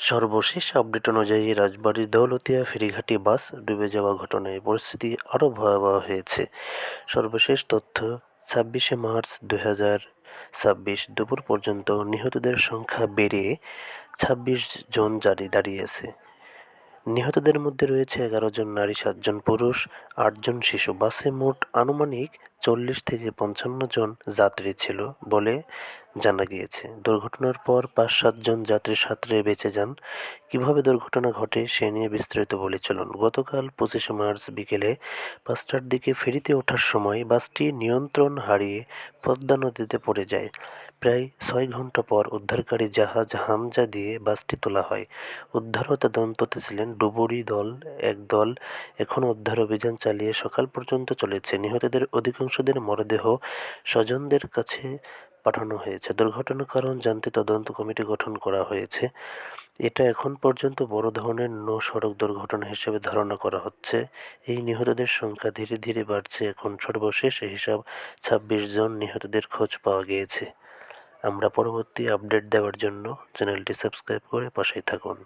সর্বশেষ আপডেট অনুযায়ী রাজবাড়ীর দৌলতদিয়া ফেরিঘাটে বাস ডুবে যাওয়া ঘটনায় পরিস্থিতি আরও ভয়াবহ হয়েছে। সর্বশেষ তথ্য 26 মার্চ 2026 দুপুর পর্যন্ত নিহতদের সংখ্যা বেড়ে 26 জন দাঁড়িয়েছে। নিহতদের মধ্যে রয়েছে 11 জন নারী, 7 জন পুরুষ, 8 জন শিশু। বাসে মোট আনুমানিক 40 থেকে 55 জন যাত্রী ছিল বলে জানা গিয়েছে। দুর্ঘটনার পর 5-7 জন যাত্রী সাঁতরে বেঁচে যান। কীভাবে দুর্ঘটনা ঘটে সে নিয়ে বিস্তারিত বলি চলুন। গতকাল 25 মার্চ বিকেলে 5টার দিকে ফেরিতে ওঠার সময় বাসটি নিয়ন্ত্রণ হারিয়ে পদ্মা নদীতে পড়ে যায়। প্রায় 6 ঘন্টা পর উদ্ধারকারী জাহাজ হামজা দিয়ে বাসটি তোলা হয়। উদ্ধার ও তদন্ততে ছিলেন ডুবুরি দল এখনও উদ্ধার অভিযান চালিয়ে সকাল পর্যন্ত চলেছে। নিহতদের অধিকাংশদের মরদেহ স্বজনদের কাছে পাঠানো হয়েছে। দুর্ঘটনার কারণ জানতে তদন্ত কমিটি গঠন করা হয়েছে। এটা এখন পর্যন্ত বড় ধরনের সড়ক দুর্ঘটনা হিসেবে ধারণা করা হচ্ছে। এই নিহতদের সংখ্যা ধীরে ধীরে বাড়ছে। এখন সর্বশেষ হিসাব 26 জন নিহতদের খোঁজ পাওয়া গিয়েছে। আমরা পরবর্তী আপডেট দেওয়ার জন্য চ্যানেলটি সাবস্ক্রাইব করে পাশেই থাকুন।